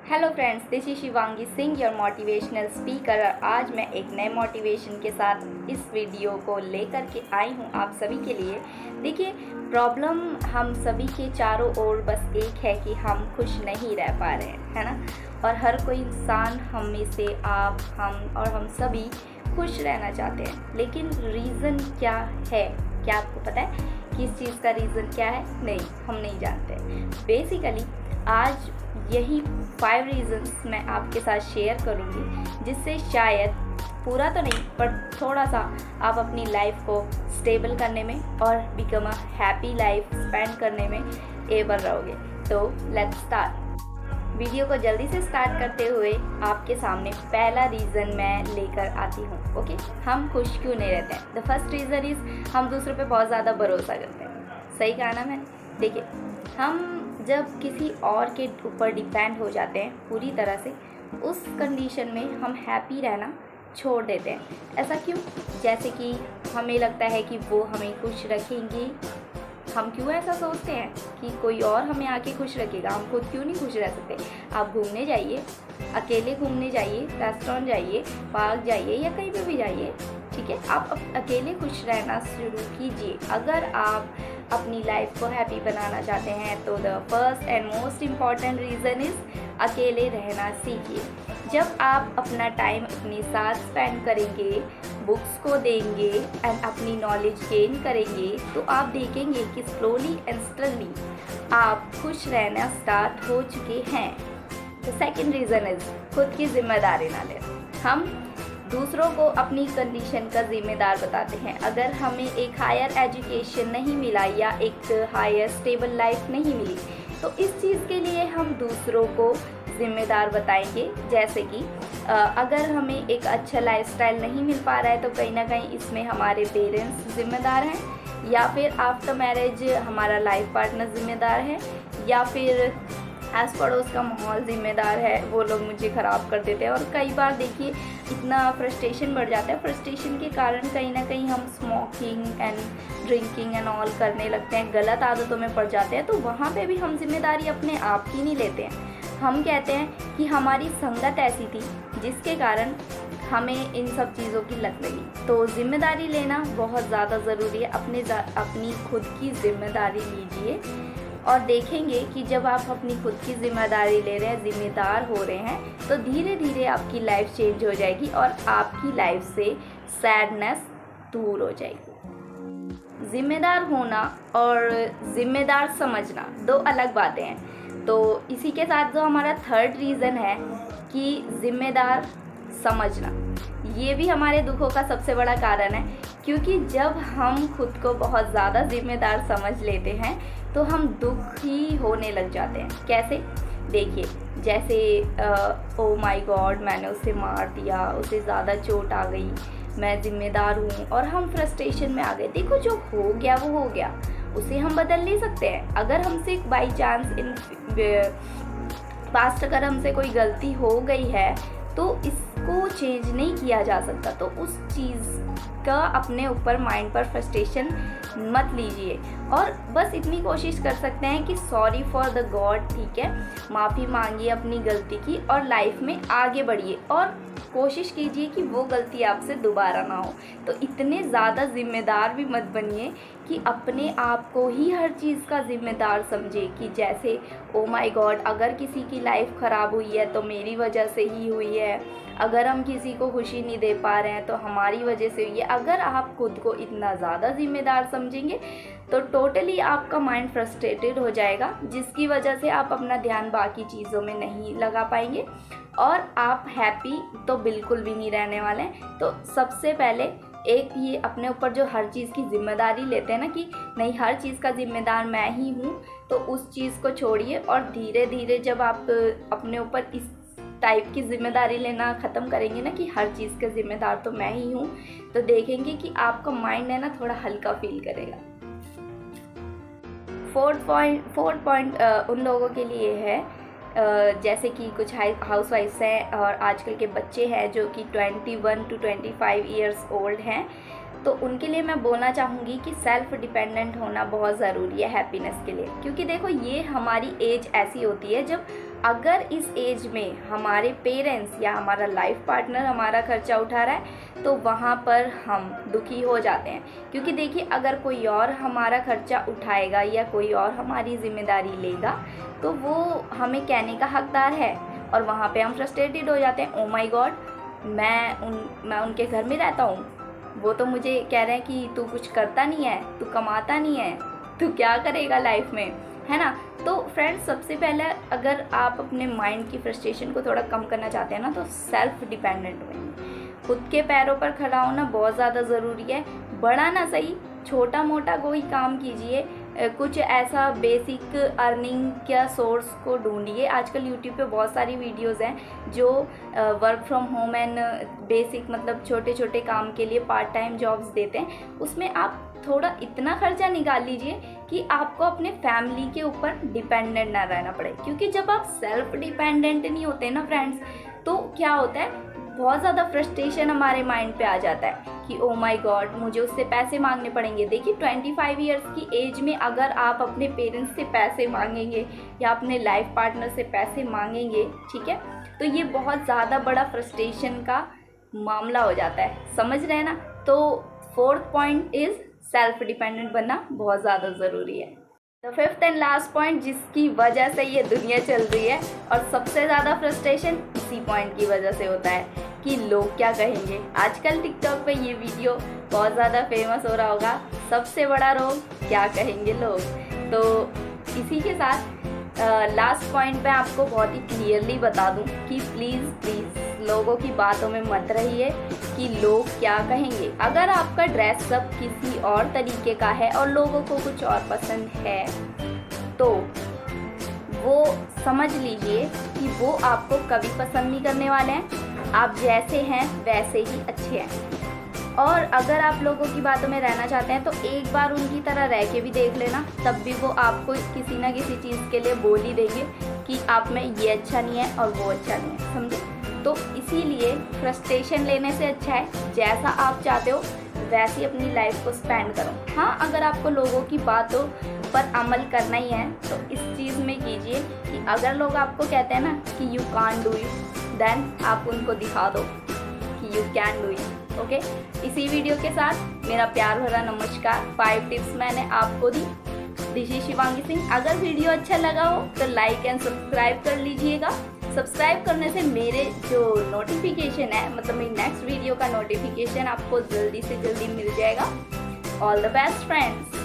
Hello friends, this is Shivangi Singh, your motivational speaker. आज मैं एक नए मोटिवेशन के साथ इस वीडियो को लेकर के आई हूँ आप सभी के लिए। देखिए, प्रॉब्लम हम सभी के चारों ओर बस एक है कि हम खुश नहीं रह पा रहे हैं, है ना। और हर कोई इंसान, हम में से आप, हम और हम सभी खुश रहना चाहते हैं, लेकिन रीज़न क्या है? क्या आपको पता है कि इस चीज़ का रीज़न क्या है? नहीं, हम नहीं जानते। बेसिकली आज यही 5 रीज़न्स मैं आपके साथ शेयर करूँगी, जिससे शायद पूरा तो नहीं पर थोड़ा सा आप अपनी लाइफ को स्टेबल करने में और become a happy life spend करने में एबल रहोगे। तो लेट्स स्टार्ट। वीडियो को जल्दी से स्टार्ट करते हुए आपके सामने पहला रीज़न मैं लेकर आती हूँ। ओके, हम खुश क्यों नहीं रहते हैं? द फर्स्ट रीज़न इज़ हम दूसरों पे बहुत ज़्यादा भरोसा करते हैं। सही कहा ना मैं? देखिए, हम जब किसी और के ऊपर डिपेंड हो जाते हैं पूरी तरह से, उस कंडीशन में हम हैप्पी रहना छोड़ देते हैं। ऐसा क्यों? जैसे कि हमें लगता है कि वो हमें खुश रखेंगी। हम क्यों ऐसा सोचते हैं कि कोई और हमें आके खुश रखेगा? हम खुद क्यों नहीं खुश रह सकते? आप घूमने जाइए, अकेले घूमने जाइए, रेस्टोरेंट जाइए, पार्क जाइए या कहीं पे भी जाइए, ठीक है, आप अकेले खुश रहना शुरू कीजिए। अगर आप अपनी लाइफ को हैप्पी बनाना चाहते हैं तो the first and most important reason is अकेले रहना सीखिए। जब आप अपना टाइम अपने साथ स्पेंड करेंगे, बुक्स को देंगे एंड अपनी नॉलेज गेन करेंगे, तो आप देखेंगे कि स्लोली एंड स्टडली आप खुश रहना स्टार्ट हो चुके हैं। द सेकेंड रीज़न इज़ खुद की जिम्मेदारी ना लें। हम दूसरों को अपनी कंडीशन का ज़िम्मेदार बताते हैं। अगर हमें एक हायर एजुकेशन नहीं मिला या एक हायर स्टेबल लाइफ नहीं मिली, तो इस चीज़ के लिए हम दूसरों को ज़िम्मेदार बताएंगे। जैसे कि अगर हमें एक अच्छा लाइफस्टाइल नहीं मिल पा रहा है, तो कहीं ना कहीं इसमें हमारे पेरेंट्स ज़िम्मेदार हैं, या फिर आफ्टर मैरिज हमारा लाइफ पार्टनर ज़िम्मेदार है, या फिर आस पड़ोस का माहौल ज़िम्मेदार है, वो लोग मुझे ख़राब कर देते हैं। और कई बार देखिए, इतना फ्रस्ट्रेशन बढ़ जाता है, फ्रस्ट्रेशन के कारण कहीं ना कहीं हम smoking and drinking and all करने लगते हैं, गलत आदतों में पड़ जाते हैं। तो वहाँ पे भी हम जिम्मेदारी अपने आप की नहीं लेते हैं। हम कहते हैं कि हमारी संगत ऐसी थी जिसके कारण हमें इन सब चीज़ों की लत लगी। तो ज़िम्मेदारी लेना बहुत ज़्यादा ज़रूरी है। अपनी खुद की ज़िम्मेदारी लीजिए और देखेंगे कि जब आप अपनी खुद की ज़िम्मेदारी ले रहे हैं, ज़िम्मेदार हो रहे हैं, तो धीरे धीरे आपकी लाइफ चेंज हो जाएगी और आपकी लाइफ से सैडनेस दूर हो जाएगी। ज़िम्मेदार होना और ज़िम्मेदार समझना दो अलग बातें हैं। तो इसी के साथ जो हमारा थर्ड रीज़न है कि ज़िम्मेदार समझना, ये भी हमारे दुखों का सबसे बड़ा कारण है। क्योंकि जब हम खुद को बहुत ज़्यादा ज़िम्मेदार समझ लेते हैं, तो हम दुखी होने लग जाते हैं। कैसे? देखिए, जैसे ओ माय गॉड, मैंने उसे मार दिया, उसे ज़्यादा चोट आ गई, मैं ज़िम्मेदार हूँ, और हम फ्रस्ट्रेशन में आ गए। देखो, जो हो गया वो हो गया, उसे हम बदल नहीं सकते हैं। अगर हमसे बाई चांस इन पास्ट अगर हमसे कोई गलती हो गई है, तो इसको चेंज नहीं किया जा सकता। तो उस चीज़ का अपने ऊपर माइंड पर फ्रस्ट्रेशन मत लीजिए, और बस इतनी कोशिश कर सकते हैं कि सॉरी फॉर द गॉड, ठीक है, माफ़ी मांगिए अपनी गलती की और लाइफ में आगे बढ़िए, और कोशिश कीजिए कि वो गलती आपसे दोबारा ना हो। तो इतने ज़्यादा ज़िम्मेदार भी मत बनिए कि अपने आप को ही हर चीज़ का ज़िम्मेदार समझे, कि जैसे ओ माय गॉड, अगर किसी की लाइफ ख़राब हुई है तो मेरी वजह से ही हुई है, अगर हम किसी को खुशी नहीं दे पा रहे हैं तो हमारी वजह से हुई है। अगर आप खुद को इतना ज़्यादा ज़िम्मेदार समझेंगे तो टोटली आपका माइंड फ्रस्ट्रेटेड हो जाएगा, जिसकी वजह से आप अपना ध्यान बाकी चीज़ों में नहीं लगा पाएंगे और आप हैप्पी तो बिल्कुल भी नहीं रहने वाले हैं। तो सबसे पहले एक ये अपने ऊपर जो हर चीज़ की जिम्मेदारी लेते हैं ना, कि नहीं, हर चीज़ का ज़िम्मेदार मैं ही हूँ, तो उस चीज़ को छोड़िए। और धीरे धीरे जब आप अपने ऊपर इस टाइप की जिम्मेदारी लेना ख़त्म करेंगे ना, कि हर चीज़ का ज़िम्मेदार तो मैं ही हूँ, तो देखेंगे कि आपका माइंड है ना, थोड़ा हल्का फील करेगा। फोर्थ पॉइंट उन लोगों के लिए है, जैसे कि कुछ हाउस वाइफ्स हैं और आजकल के बच्चे हैं जो कि 21 to 25 ईयर्स ओल्ड हैं। तो उनके लिए मैं बोलना चाहूँगी कि सेल्फ डिपेंडेंट होना बहुत ज़रूरी है हैप्पीनेस के लिए। क्योंकि देखो, ये हमारी एज ऐसी होती है जब अगर इस एज में हमारे पेरेंट्स या हमारा लाइफ पार्टनर हमारा खर्चा उठा रहा है तो वहाँ पर हम दुखी हो जाते हैं। क्योंकि देखिए, अगर कोई और हमारा खर्चा उठाएगा या कोई और हमारी जिम्मेदारी लेगा तो वो हमें कहने का हकदार है, और वहाँ पे हम फ्रस्ट्रेटेड हो जाते हैं। ओ माय गॉड, मैं उनके घर में रहता हूँ, वो तो मुझे कह रहे हैं कि तू कुछ करता नहीं है, तू कमाता नहीं है, तू क्या करेगा लाइफ में, है ना। तो फ्रेंड्स, सबसे पहले अगर आप अपने माइंड की फ्रस्ट्रेशन को थोड़ा कम करना चाहते हैं ना, तो सेल्फ डिपेंडेंट बनिए। खुद के पैरों पर खड़ा होना बहुत ज़्यादा ज़रूरी है। बड़ा ना सही, छोटा मोटा कोई काम कीजिए, कुछ ऐसा बेसिक अर्निंग का सोर्स को ढूंढिए। आजकल यूट्यूब पे बहुत सारी वीडियोस हैं जो work from home and basic मतलब छोटे छोटे काम के लिए पार्ट टाइम जॉब्स देते हैं। उसमें आप थोड़ा इतना खर्चा निकाल लीजिए कि आपको अपने फैमिली के ऊपर डिपेंडेंट ना रहना पड़े। क्योंकि जब आप सेल्फ डिपेंडेंट नहीं होते ना फ्रेंड्स, तो क्या होता है, बहुत ज़्यादा फ्रस्ट्रेशन हमारे माइंड पे आ जाता है कि ओ माय गॉड, मुझे उससे पैसे मांगने पड़ेंगे। देखिए, 25 ईयर्स की एज में अगर आप अपने पेरेंट्स से पैसे मांगेंगे या अपने लाइफ पार्टनर से पैसे मांगेंगे, ठीक है, तो ये बहुत ज़्यादा बड़ा फ्रस्ट्रेशन का मामला हो जाता है, समझ रहे हैं ना। तो 4th point is self dependent बनना बहुत ज़्यादा ज़रूरी है। तो 5th एंड लास्ट पॉइंट जिसकी वजह से ये दुनिया चल रही है और सबसे ज़्यादा फ्रस्ट्रेशन इसी पॉइंट की वजह से होता है कि लोग क्या कहेंगे। आजकल टिकटॉक पे ये वीडियो बहुत ज़्यादा फेमस हो रहा होगा, सबसे बड़ा रोग क्या कहेंगे लोग। तो इसी के साथ लास्ट पॉइंट पे आपको बहुत ही क्लियरली बता दूं कि प्लीज़ लोगों की बातों में मत रहिए कि लोग क्या कहेंगे। अगर आपका ड्रेसअप किसी और तरीके का है और लोगों को कुछ और पसंद है तो वो समझ लीजिए कि वो आपको कभी पसंद नहीं करने वाले हैं। आप जैसे हैं वैसे ही अच्छे हैं। और अगर आप लोगों की बातों में रहना चाहते हैं तो एक बार उनकी तरह रह के भी देख लेना, तब भी वो आपको किसी ना किसी चीज़ के लिए बोल ही देंगे कि आप में ये अच्छा नहीं है और वो अच्छा नहीं है, समझे। तो इसीलिए फ्रस्ट्रेशन लेने से अच्छा है जैसा आप चाहते हो वैसी अपनी लाइफ को स्पेंड करो। हाँ, अगर आपको लोगों की बातों पर अमल करना ही है तो इस चीज़ में कीजिए कि अगर लोग आपको कहते हैं ना कि you can't do it, then आप उनको दिखा दो कि you can do it. Okay, इसी वीडियो के साथ मेरा प्यार भरा नमस्कार। 5 टिप्स मैंने आपको दी। This is Shivangi Singh. अगर वीडियो अच्छा लगा हो तो लाइक एंड सब्सक्राइब कर लीजिएगा। सब्सक्राइब करने से मेरे जो नोटिफिकेशन है, मतलब मेरी नेक्स्ट वीडियो का नोटिफिकेशन आपको जल्दी से जल्दी मिल जाएगा। All the best friends.